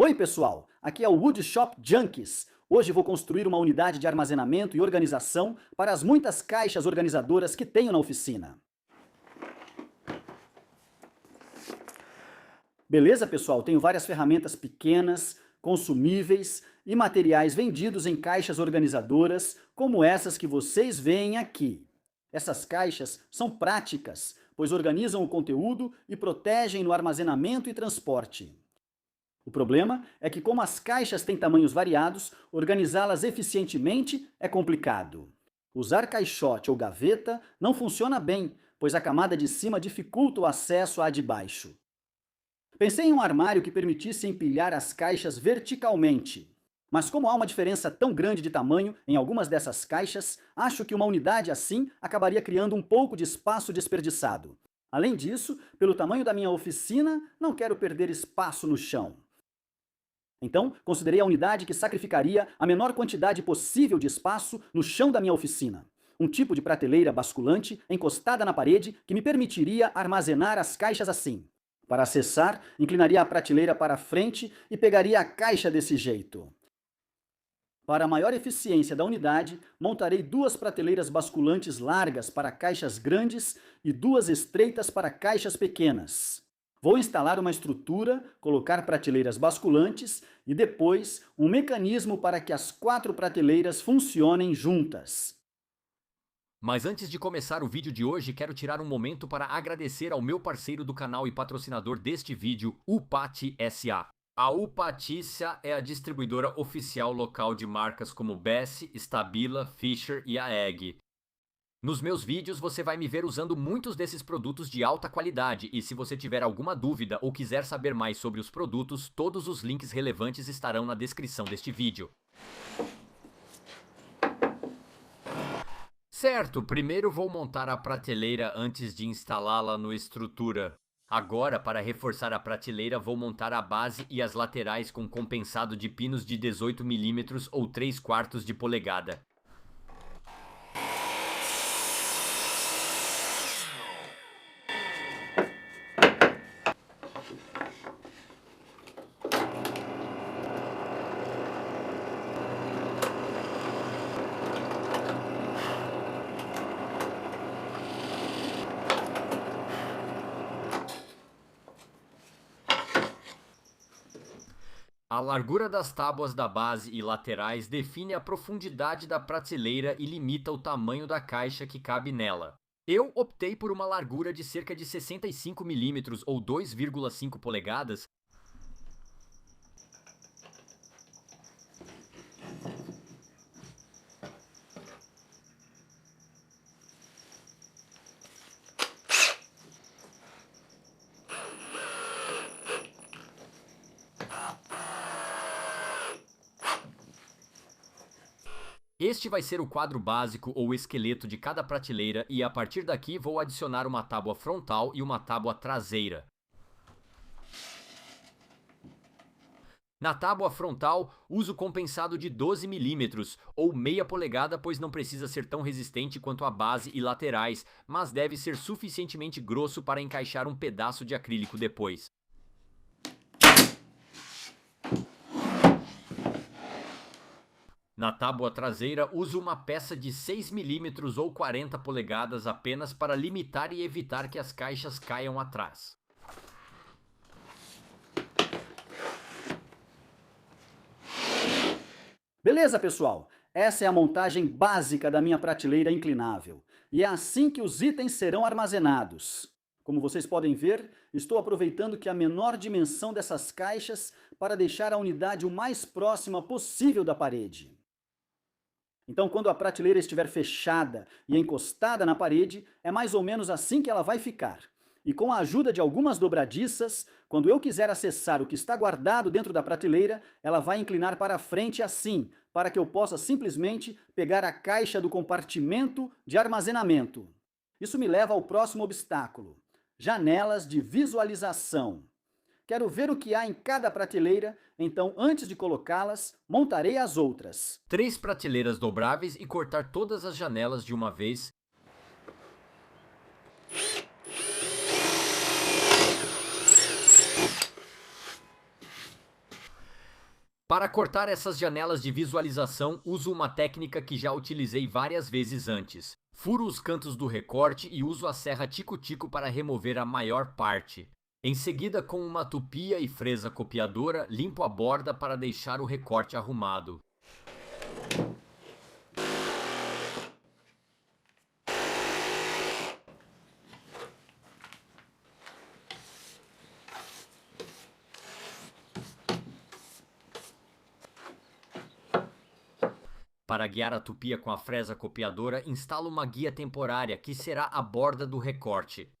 Oi pessoal, aqui é o Woodshop Junkies. Hoje vou construir uma unidade de armazenamento e organização para as muitas caixas organizadoras que tenho na oficina. Beleza pessoal, tenho várias ferramentas pequenas, consumíveis e materiais vendidos em caixas organizadoras, como essas que vocês veem aqui. Essas caixas são práticas, pois organizam o conteúdo e protegem no armazenamento e transporte. O problema é que, como as caixas têm tamanhos variados, organizá-las eficientemente é complicado. Usar caixote ou gaveta não funciona bem, pois a camada de cima dificulta o acesso à de baixo. Pensei em um armário que permitisse empilhar as caixas verticalmente. Mas como há uma diferença tão grande de tamanho em algumas dessas caixas, acho que uma unidade assim acabaria criando um pouco de espaço desperdiçado. Além disso, pelo tamanho da minha oficina, não quero perder espaço no chão. Então, considerei a unidade que sacrificaria a menor quantidade possível de espaço no chão da minha oficina. Um tipo de prateleira basculante encostada na parede que me permitiria armazenar as caixas assim. Para acessar, inclinaria a prateleira para frente e pegaria a caixa desse jeito. Para maior eficiência da unidade, montarei duas prateleiras basculantes largas para caixas grandes e duas estreitas para caixas pequenas. Vou instalar uma estrutura, colocar prateleiras basculantes e depois um mecanismo para que as 4 prateleiras funcionem juntas. Mas antes de começar o vídeo de hoje, quero tirar um momento para agradecer ao meu parceiro do canal e patrocinador deste vídeo, Upati SA. A Upatícia é a distribuidora oficial local de marcas como Besse, Stabila, Fisher e a Egg. Nos meus vídeos você vai me ver usando muitos desses produtos de alta qualidade e se você tiver alguma dúvida ou quiser saber mais sobre os produtos, todos os links relevantes estarão na descrição deste vídeo. Certo, primeiro vou montar a prateleira antes de instalá-la no estrutura. Agora, para reforçar a prateleira, vou montar a base e as laterais com compensado de pinos de 18 mm ou 3/4 de polegada. A largura das tábuas da base e laterais define a profundidade da prateleira e limita o tamanho da caixa que cabe nela. Eu optei por uma largura de cerca de 65 mm ou 2,5 polegadas. Este vai ser o quadro básico ou esqueleto de cada prateleira e a partir daqui vou adicionar uma tábua frontal e uma tábua traseira. Na tábua frontal, uso compensado de 12 mm ou meia polegada, pois não precisa ser tão resistente quanto a base e laterais, mas deve ser suficientemente grosso para encaixar um pedaço de acrílico depois. Na tábua traseira, uso uma peça de 6 mm ou 40 polegadas apenas para limitar e evitar que as caixas caiam atrás. Beleza, pessoal? Essa é a montagem básica da minha prateleira inclinável. E é assim que os itens serão armazenados. Como vocês podem ver, estou aproveitando que a menor dimensão dessas caixas para deixar a unidade o mais próxima possível da parede. Então, quando a prateleira estiver fechada e encostada na parede, é mais ou menos assim que ela vai ficar. E com a ajuda de algumas dobradiças, quando eu quiser acessar o que está guardado dentro da prateleira, ela vai inclinar para frente assim, para que eu possa simplesmente pegar a caixa do compartimento de armazenamento. Isso me leva ao próximo obstáculo: janelas de visualização. Quero ver o que há em cada prateleira, então antes de colocá-las, montarei as outras. 3 prateleiras dobráveis e cortar todas as janelas de uma vez. Para cortar essas janelas de visualização, uso uma técnica que já utilizei várias vezes antes. Furo os cantos do recorte e uso a serra tico-tico para remover a maior parte. Em seguida, com uma tupia e fresa copiadora, limpo a borda para deixar o recorte arrumado. Para guiar a tupia com a fresa copiadora, instalo uma guia temporária, que será a borda do recorte.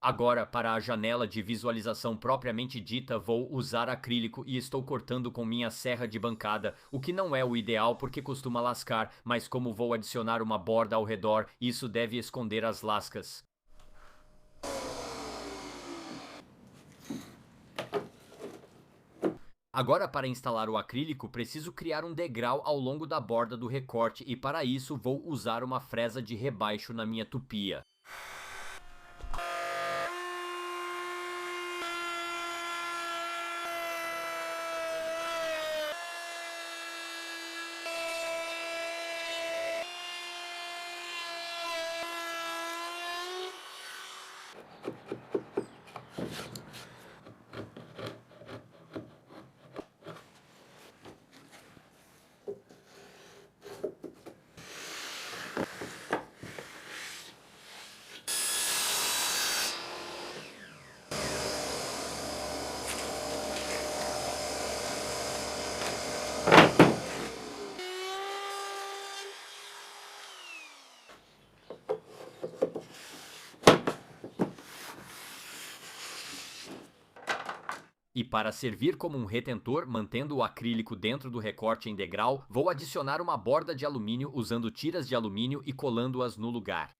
Agora, para a janela de visualização propriamente dita, vou usar acrílico e estou cortando com minha serra de bancada, o que não é o ideal porque costuma lascar, mas como vou adicionar uma borda ao redor, isso deve esconder as lascas. Agora, para instalar o acrílico, preciso criar um degrau ao longo da borda do recorte e para isso vou usar uma fresa de rebaixo na minha tupia. E para servir como um retentor, mantendo o acrílico dentro do recorte em degrau, vou adicionar uma borda de alumínio usando tiras de alumínio e colando-as no lugar.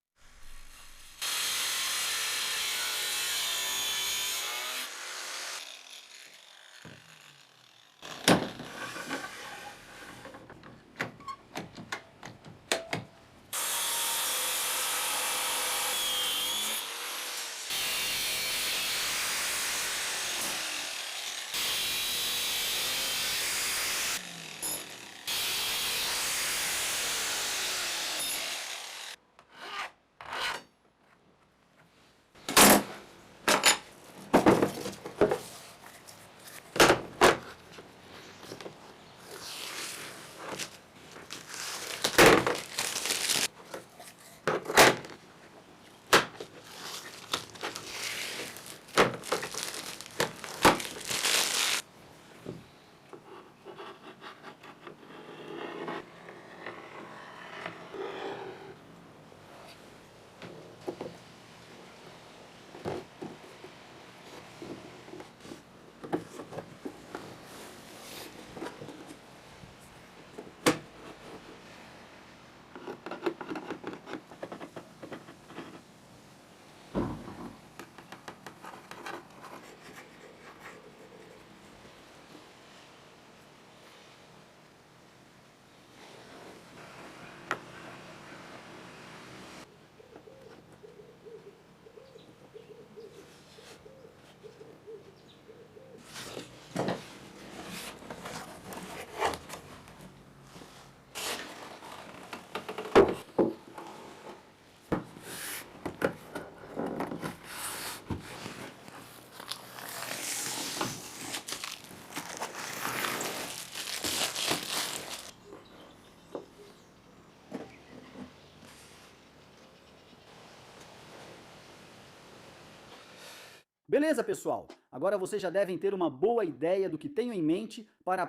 Beleza, pessoal? Agora vocês já devem ter uma boa ideia do que tenho em mente para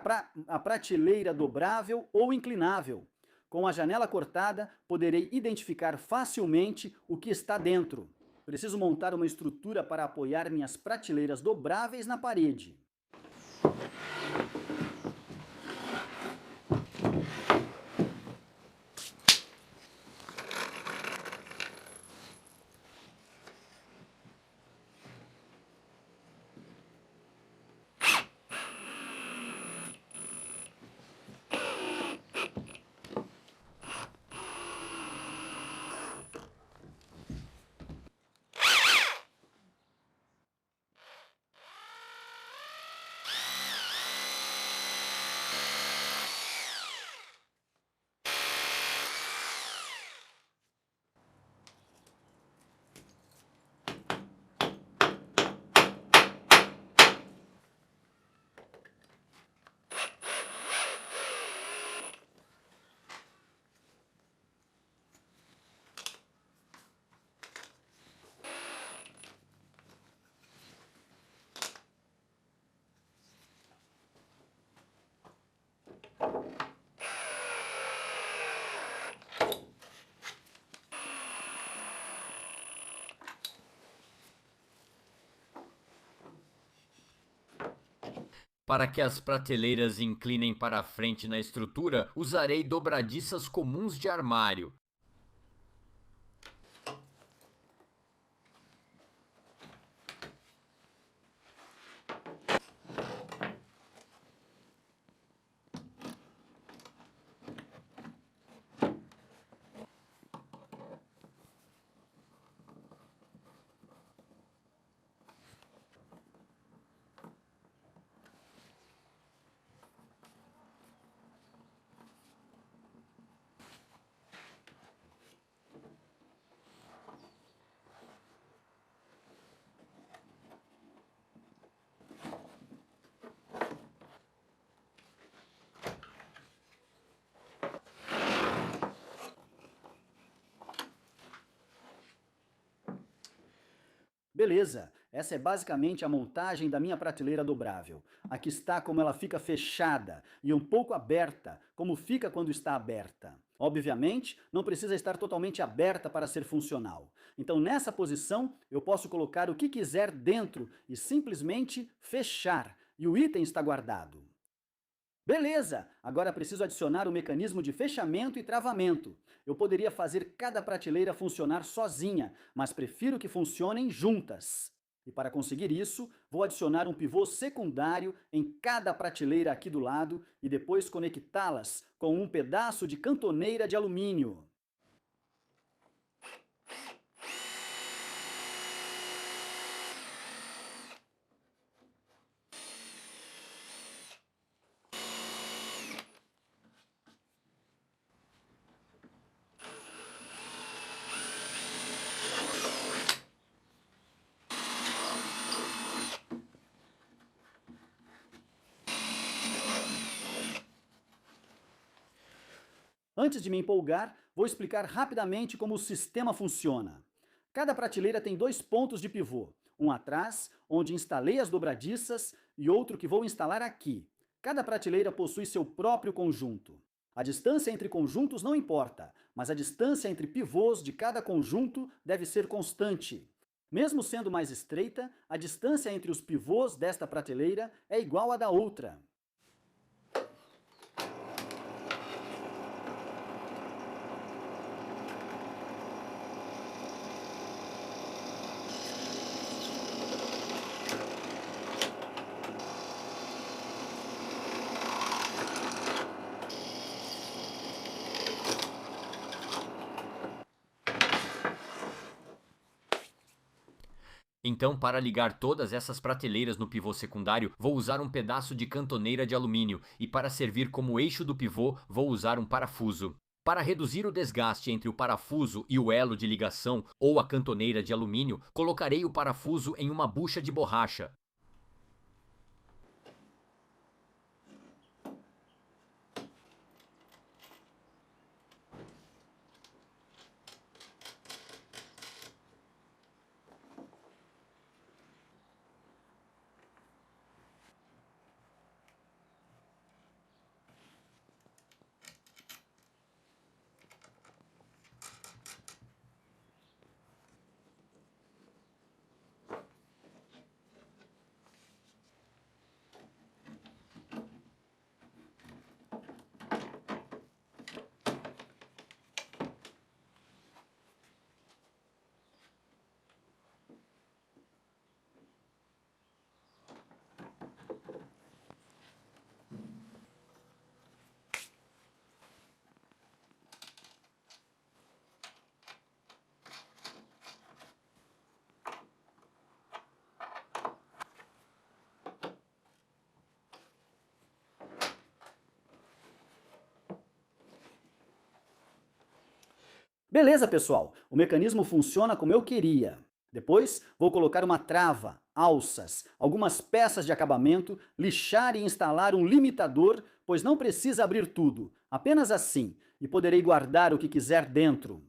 a prateleira dobrável ou inclinável. Com a janela cortada, poderei identificar facilmente o que está dentro. Preciso montar uma estrutura para apoiar minhas prateleiras dobráveis na parede. Para que as prateleiras inclinem para a frente na estrutura, usarei dobradiças comuns de armário. Beleza, essa é basicamente a montagem da minha prateleira dobrável. Aqui está como ela fica fechada e um pouco aberta, como fica quando está aberta. Obviamente, não precisa estar totalmente aberta para ser funcional. Então, nessa posição, eu posso colocar o que quiser dentro e simplesmente fechar, e o item está guardado. Beleza! Agora preciso adicionar o mecanismo de fechamento e travamento. Eu poderia fazer cada prateleira funcionar sozinha, mas prefiro que funcionem juntas. E para conseguir isso, vou adicionar um pivô secundário em cada prateleira aqui do lado e depois conectá-las com um pedaço de cantoneira de alumínio. Antes de me empolgar, vou explicar rapidamente como o sistema funciona. Cada prateleira tem dois pontos de pivô, um atrás, onde instalei as dobradiças, e outro que vou instalar aqui. Cada prateleira possui seu próprio conjunto. A distância entre conjuntos não importa, mas a distância entre pivôs de cada conjunto deve ser constante. Mesmo sendo mais estreita, a distância entre os pivôs desta prateleira é igual à da outra. Então, para ligar todas essas prateleiras no pivô secundário, vou usar um pedaço de cantoneira de alumínio e para servir como eixo do pivô, vou usar um parafuso. Para reduzir o desgaste entre o parafuso e o elo de ligação ou a cantoneira de alumínio, colocarei o parafuso em uma bucha de borracha. Beleza, pessoal, o mecanismo funciona como eu queria. Depois, vou colocar uma trava, alças, algumas peças de acabamento, lixar e instalar um limitador, pois não precisa abrir tudo, apenas assim, e poderei guardar o que quiser dentro.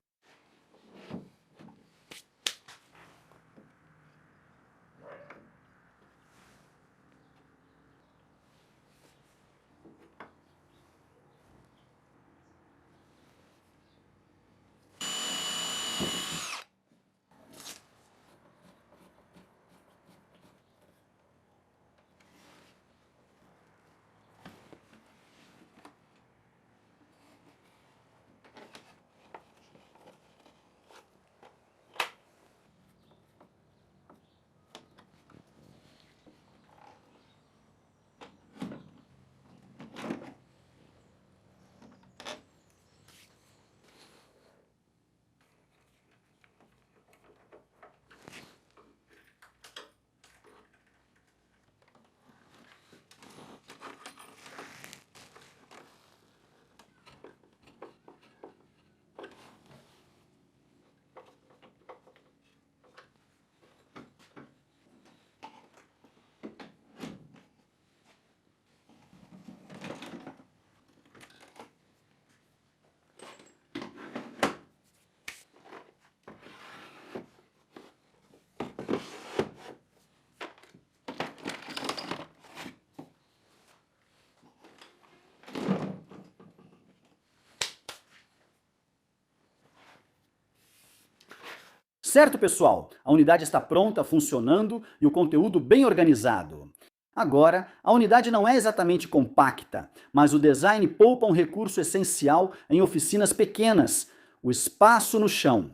Certo, pessoal? A unidade está pronta, funcionando e o conteúdo bem organizado. Agora, a unidade não é exatamente compacta, mas o design poupa um recurso essencial em oficinas pequenas, o espaço no chão.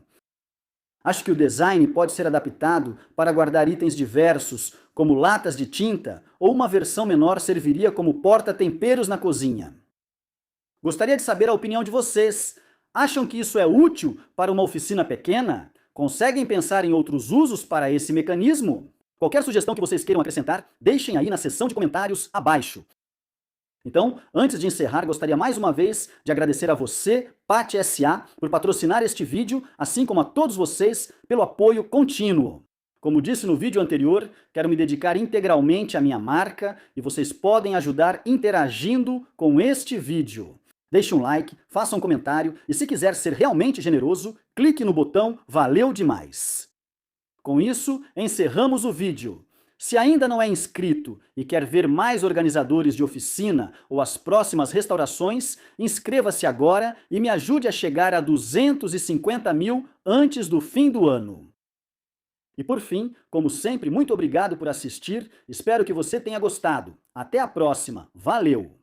Acho que o design pode ser adaptado para guardar itens diversos, como latas de tinta, ou uma versão menor serviria como porta-temperos na cozinha. Gostaria de saber a opinião de vocês. Acham que isso é útil para uma oficina pequena? Conseguem pensar em outros usos para esse mecanismo? Qualquer sugestão que vocês queiram acrescentar, deixem aí na seção de comentários abaixo. Então, antes de encerrar, gostaria mais uma vez de agradecer a você, Pati S.A., por patrocinar este vídeo, assim como a todos vocês pelo apoio contínuo. Como disse no vídeo anterior, quero me dedicar integralmente à minha marca e vocês podem ajudar interagindo com este vídeo. Deixe um like, faça um comentário e se quiser ser realmente generoso, clique no botão Valeu demais. Com isso, encerramos o vídeo. Se ainda não é inscrito e quer ver mais organizadores de oficina ou as próximas restaurações, inscreva-se agora e me ajude a chegar a 250 mil antes do fim do ano. E por fim, como sempre, muito obrigado por assistir, espero que você tenha gostado. Até a próxima, valeu!